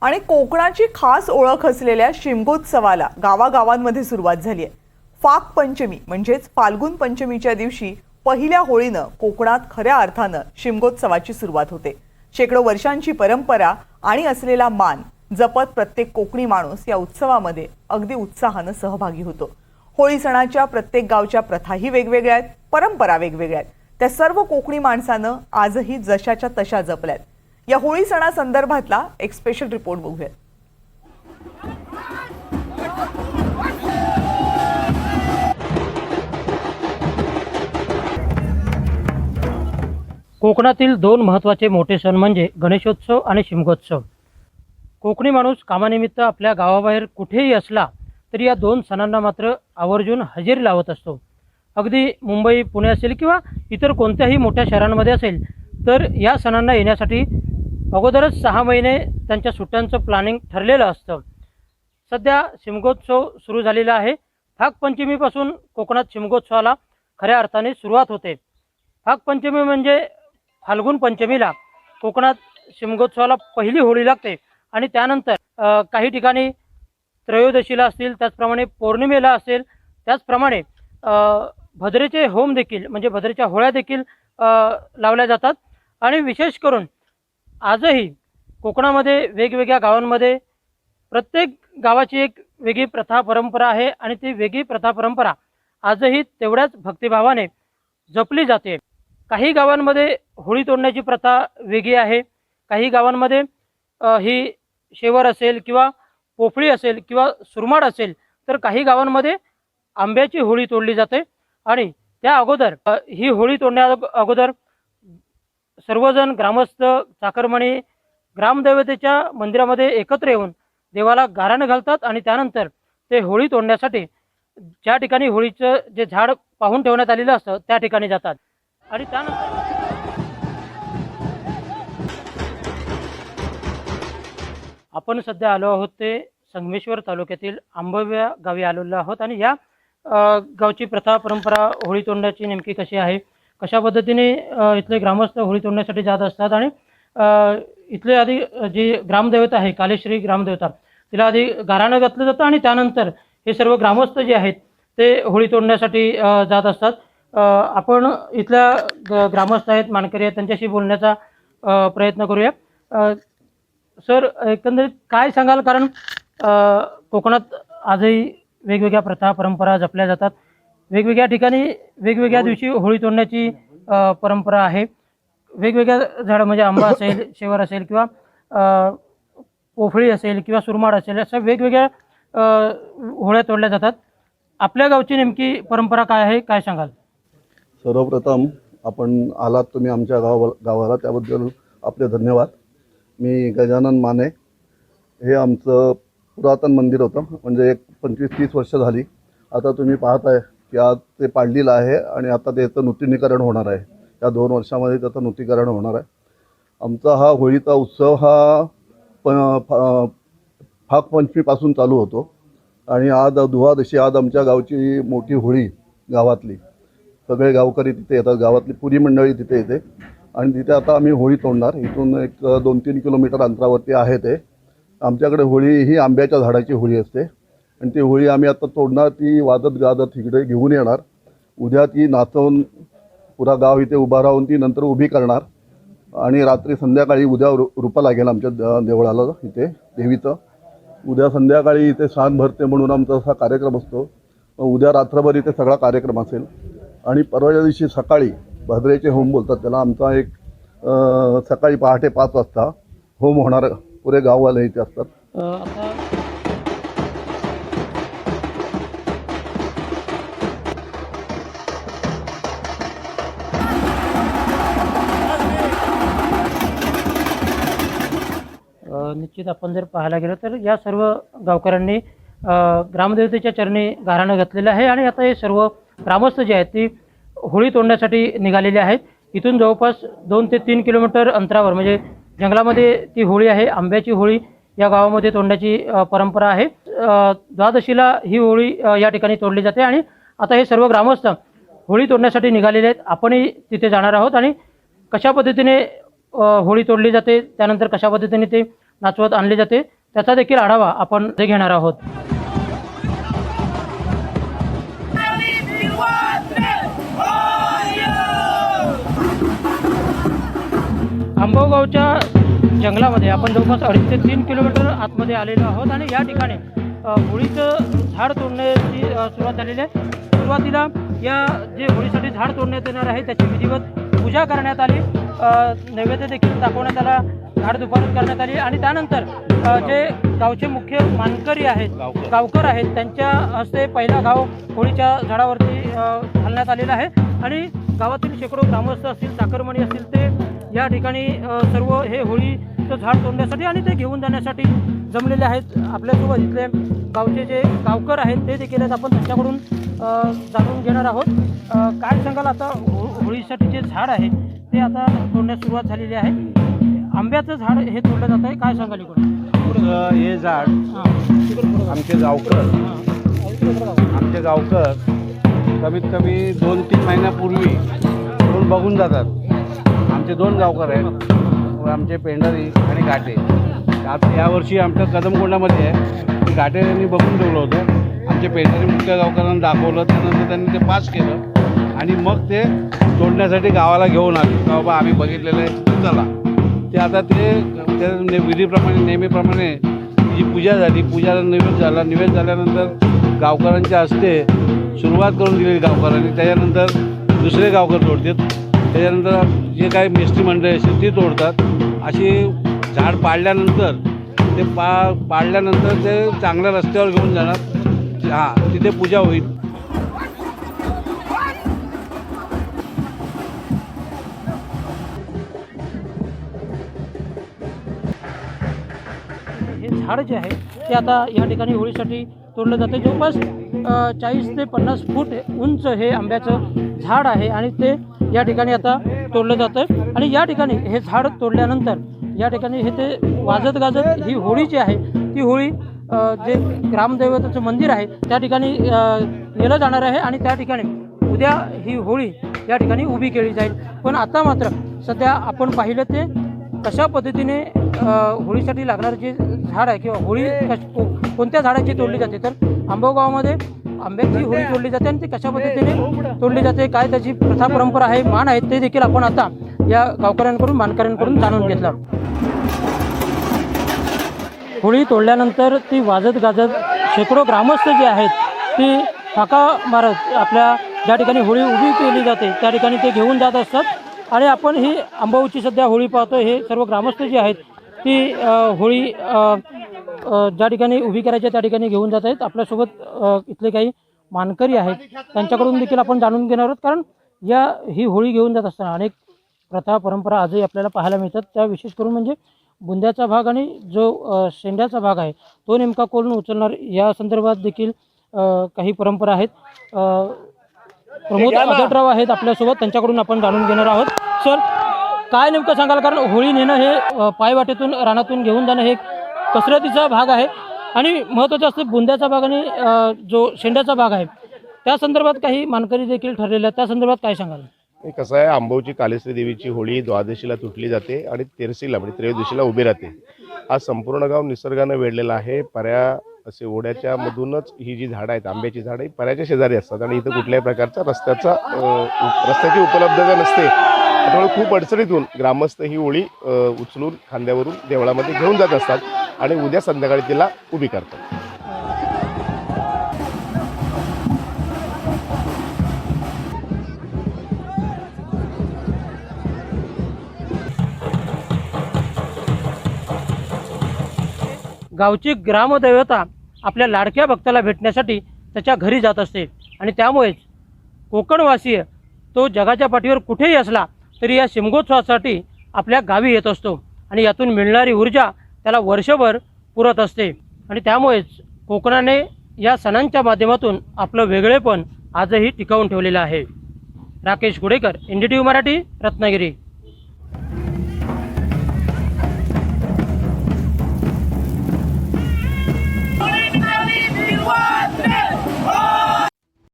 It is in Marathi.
आणि कोकणाची खास ओळख असलेल्या शिमगोत्सवाला गावागावांमध्ये सुरुवात झाली आहे। फाक पंचमी म्हणजेच फाल्गुन पंचमीच्या दिवशी पहिल्या होळीनं कोकणात खऱ्या अर्थानं शिमगोत्सवाची सुरुवात होते। शेकडो वर्षांची परंपरा आणि असलेला मान जपत प्रत्येक कोकणी माणूस या उत्सवामध्ये अगदी उत्साहानं सहभागी होतो। होळी सणाच्या प्रत्येक गावच्या प्रथाही वेगवेगळ्या आहेत, परंपरा वेगवेगळ्या आहेत। त्या सर्व कोकणी माणसानं आजही जशाच्या तशा जपल्यात। या होळी सणासंदर्भातला एक स्पेशल रिपोर्ट बघूया। कोकणातील दोन महत्त्वाचे मोठे सण म्हणजे गणेशोत्सव आणि शिमगोत्सव। कोकणी माणूस कामानिमित्त आपल्या गावाबाहेर कुठेही असला तरी या दोन सणांना मात्र आवर्जून हजेरी लावत असतो। अगदी मुंबई, पुणे असेल किंवा इतर कोणत्याही मोठ्या शहरांमध्ये असेल तर या सणांना येण्यासाठी अगोदरच 6 महिने त्यांच्या सुट्ट्यांचं प्लॅनिंग ठरलेलं असतं। सध्या शिमगोत्सव सुरू झालेला आहे। फाग पंचमीपासून कोकणात शिमगोत्सवाला खऱ्या अर्थाने सुरुवात होते। फाग पंचमी म्हणजे फाल्गुन पंचमीला कोकणात शिमगोत्सवाला पहिली होळी लागते आणि त्यानंतर काही ठिकाणी त्रयोदशीला असतील, त्याचप्रमाणे पौर्णिमेला असेल, त्याचप्रमाणे भद्रेचे होम देखील म्हणजे भद्रेच्या होळ्या देखील लावल्या जातात। आणि विशेष करून आजही कोकणामध्ये वेगवेगळ्या गावांमध्ये प्रत्येक गावाची एक वेगळी प्रथा परंपरा आहे आणि ती वेगळी प्रथा परंपरा आजही तेवढ्याच भक्तिभावाने जपली जाते। काही गावांमध्ये होळी तोडण्याची प्रथा वेगळी आहे, काही गावांमध्ये ही शेवर असेल किंवा पोफळी असेल किंवा सुरमाड असेल, तर काही गावांमध्ये आंब्याची होळी तोडली जाते। आणि त्या अगोदर ही होळी तोडण्या अगोदर सर्वजण ग्रामस्थ, चाकरमानी ग्रामदैवतेच्या मंदिरामध्ये एकत्र येऊन देवाला गाराणं घालतात आणि त्यानंतर ते होळी तोडण्यासाठी ज्या ठिकाणी होळीचं जे झाड पाहून ठेवण्यात आलेलं असतं त्या ठिकाणी जातात। आणि त्यानंतर आपण सध्या आलो आहोत ते संगमेश्वर तालुक्यातील आंबव्या गावी आलेलो आहोत। आणि या गावची प्रथा परंपरा होळी तोडण्याची नेमकी कशी आहे, कशा पद्धतीने इथले ग्रामस्थ होळी तोडण्यासाठी जात असतात आणि इथले आधी जी ग्रामदेवता आहे कालेश्वरी ग्रामदेवता, तिला आधी गाराणं घातलं जातं आणि त्यानंतर हे सर्व ग्रामस्थ जे आहेत ते होळी तोडण्यासाठी जात असतात। आपण इथल्या ग्रामस्थ आहेत, मानकरी आहेत, त्यांच्याशी बोलण्याचा प्रयत्न करूया। सर, एकंदरीत काय सांगाल, कारण कोकणात आजही वेगवेगळ्या प्रथा परंपरा जपल्या जातात, वेगवेगळ्या ठिकाणी वेगवेगळ्या दिवशी होळी तोडण्याची परंपरा आहे। वेगवेगळ्या झाडं म्हणजे आंबा असेल, शेवर असेल किंवा पोफळी असेल किंवा सुरमाड असेल, अशा वेगवेगळ्या होळ्या तोडल्या जातात। आपल्या गावची नेमकी परंपरा काय आहे, काय सांगाल? सर्वप्रथम आपण आलात तुम्ही आमच्या गावाला, त्याबद्दल आपले धन्यवाद। मी गजानन माने, हे आमचं पुरातन मंदिर होतं, म्हणजे एक 25-30 वर्ष झाली। आता तुम्ही पाहताय की आज ते पाडलेलं आहे आणि आता त्याचं नूतनीकरण होणार आहे। या 2 वर्षामध्ये त्याचं नूतनीकरण होणार आहे। आमचा हा होळीचा उत्सव हा फाग पंचमीपासून चालू होतो आणि आज दुवादशी, आज आमच्या गावची मोठी होळी, गावातली सगळे गावकरी तिथे येतात, गावातली पुरी मंडळी तिथे येते आणि तिथे आता आम्ही होळी तोडणार। इथून एक 2-3 किलोमीटर अंतरावरती आहे ते। आमच्याकडे होळी ही आंब्याच्या झाडाची होळी असते आणि ती होळी आम्ही आता तोडणार। ती वाजत गाजत इकडे घेऊन येणार। उद्या ती नाचवून पुरा गाव इथे उभा राहून ती नंतर उभी करणार आणि रात्री संध्याकाळी उद्या रूपा लागेल आमच्या देवळाला, इथे देवीचं। उद्या संध्याकाळी इथे शान भरते म्हणून आमचा असा कार्यक्रम असतो। उद्या रात्रभर इथे सगळा कार्यक्रम असेल आणि परवाच्या दिवशी सकाळी भद्रेचे होम बोलतात त्याला, आमचा एक सकाळी पहाटे 5 वाजता होम होणार। पुरे गाववाले इथे असतात। निश्चित आपण जर पाहायला गेलो तर या सर्व गावकऱ्यांनी ग्रामदेवतेच्या चरणी गाराणं घातलेलं आहे आणि आता हे सर्व ग्रामस्थ जे आहेत ती होळी तोडण्यासाठी निघालेले आहेत। इथून जवळपास 2 ते 3 किलोमीटर अंतरावर म्हणजे जंगलामध्ये ती होळी आहे। आंब्याची होळी या गावामध्ये तोडण्याची परंपरा आहे। द्वादशीला ही होळी या ठिकाणी तोडली जाते आणि आता हे सर्व ग्रामस्थ होळी तोडण्यासाठी निघालेले आहेत। आपणही तिथे जाणार आहोत आणि कशा पद्धतीने होळी तोडली जाते, त्यानंतर कशा पद्धतीने ते नाचवत आणले जाते त्याचा देखील आढावा आपण ते घेणार आहोत. आंबवगावच्या जंगलामध्ये आपण जवळपास 2.5 ते 3 किलोमीटर आतमध्ये आलेलो आहोत आणि या ठिकाणी होळीचं झाड तोडण्याची सुरुवात झालेली आहे. सुरुवातीला या जे होळीसाठी झाड तोडण्यात येणार आहे त्याची विधिवत पूजा करण्यात आली, नैवेद्य देखील दाखवण्यात आला, झाड दुपारत करण्यात आली आणि त्यानंतर जे गावचे मुख्य मानकरी आहेत, गावकर आहेत, त्यांच्या हस्ते पहिला घाव होळीच्या झाडावरती घालण्यात आलेला आहे आणि गावातील शेकडो ग्रामस्थ असतील, चाकरमणी असतील, ते या ठिकाणी सर्व हे होळीचं झाड तोडण्यासाठी आणि ते घेऊन जाण्यासाठी जमलेले आहेत. आपल्यासोबत इथले गावचे जे गावकर आहेत ते देखील आहेत, आपण त्यांच्याकडून जाणून घेणार आहोत. काय सांगाल, आता होळीसाठी जे झाड आहे ते आता तोडण्यास सुरुवात झालेली आहे. आंब्याचं झाड हे तोडलं जात आहे, काय सांगाल इकडून? हे झाड आमचे गावकर कमीत कमी 2-3 महिन्यापूर्वी येऊन बघून जातात. आमचे 2 गावकर आहेत, आमचे पेंढारी आणि घाटे. आता यावर्षी आमच्या कदमकोंडामध्ये आहे, घाटे यांनी बघून ठेवलं होतं. आमचे पेंढारी मुख्य गावकरांना दाखवलं, त्यानंतर त्यांनी ते पास केलं आणि मग ते तोडण्यासाठी गावाला घेऊन आले. बाबा आम्ही बघितलेलं आहे, चला. ते आता ते विधीप्रमाणे नेहमीप्रमाणे जी पूजा झाली, पूजाला नैवेद्य झाल्यानंतर गावकरांच्या हस्ते सुरुवात करून दिली गावकरांनी. त्याच्यानंतर दुसरे गावकर तोडतात, त्याच्यानंतर जे काही मेस्त्री मंडळी असेल ती तोडतात. अशी झाड पाडल्यानंतर ते पाडल्यानंतर ते चांगल्या रस्त्यावर घेऊन जाणार, तिथे पूजा होईल. हे झाड जे आहे ते आता या ठिकाणी होळीसाठी तोडलं जातं. जवळपास 40 ते 50 फूट उंच हे आंब्याचं झाड आहे आणि ते या ठिकाणी आता तोडलं जातं आणि या ठिकाणी हे झाड तोडल्यानंतर या ठिकाणी हे ते वाजत गाजत ही होळी जी आहे ती होळी जे ग्रामदैवताचं मंदिर आहे त्या ठिकाणी नेलं जाणार आहे आणि त्या ठिकाणी उद्या ही होळी या ठिकाणी उभी केली जाईल. पण आता मात्र सध्या आपण पाहिलं ते कशा पद्धतीने होळीसाठी लागणारं जे झाड आहे किंवा होळी कोणत्या झाडाची तोडली जाते, तर आंबवगावामध्ये आंब्याची होळी तोडली जाते आणि ती कशा पद्धतीने तोडली जाते, काय त्याची प्रथा परंपरा आहे, मान आहे, ते देखील आपण आता या गावकऱ्यांकडून मानकऱ्यांकडून जाणून घेतलं. होळी तोडल्यानंतर ती वाजत गाजत शेकडो ग्रामस्थ जे आहेत ती फाका मारत आपल्या ज्या ठिकाणी होळी उभी केली जाते त्या ठिकाणी ते घेऊन जात असतात आणि आपण ही आंबाऊची सध्या होळी पाहतो. हे सर्व ग्रामस्थ जे आहेत ती होळी ज्या ठिकाणी उभी करायची त्या ठिकाणी घेऊन जात आहेत. आपल्यासोबत इथले काही मानकरी आहेत त्यांच्याकडून देखील आपण जाणून घेणार आहोत, कारण ही होळी घेऊन जात असताना अनेक प्रथा परंपरा आजही आपल्याला पाहायला मिळतात. त्या विशेष करून म्हणजे बुंद्याचा भाग आणि जो शेंड्याचा भाग आहे तो नेमका कोण उचलणार या संदर्भात देखील काही परंपरा आहेत. प्रमोद आदटराव आहेत आपल्यासोबत, त्यांच्याकडून आपण जाणून घेणार आहोत. सर, काय नेमकं सांगाल, कारण होळी नेणं हे पायवाटेतून रानातून घेऊन जाणं हे कसरतीचा भाग आहे आणि महत्त्वाचं असतं बुंद्याचा भाग आणि जो शेंड्याचा भाग आहे त्या संदर्भात काही मानकरी देखील ठरलेले आहेत, त्या संदर्भात काय सांगाल? कसं आहे, आंबवची कालेश्री देवीची होळी द्वादशीला तुटली जाते आणि तेरशीला म्हणजे त्रयोदशीला उभी राहते. हा संपूर्ण गाव निसर्गानं वेढलेला आहे. पर्या असे ओढ्याच्या मधूनच ही जी झाडं आहेत, आंब्याची झाडं ही पर्याच्या शेजारी असतात आणि इथं कुठल्याही प्रकारचा रस्त्याची उपलब्धता नसते. त्यामुळे खूप अडचणीतून ग्रामस्थ ही होळी उचलून खांद्यावरून देवळामध्ये घेऊन जात असतात आणि उद्या संध्याकाळी तिला उभी करतात. गावची ग्रामदैवता आपल्या लाडक्या भक्ताला भेटण्यासाठी त्याच्या घरी जात असते आणि त्यामुळेच कोकणवासीय तो जगाच्या पाठीवर कुठेही असला तरी या शिमगोत्सवासाठी आपल्या गावी येत असतो आणि यातून मिळणारी ऊर्जा त्याला वर्षभर पुरत असते आणि त्यामुळेच कोकणाने या सणांच्या माध्यमातून आपलं वेगळेपण आजही टिकवून ठेवलेलं आहे. राकेश गुडेकर, NDTV मराठी, रत्नागिरी.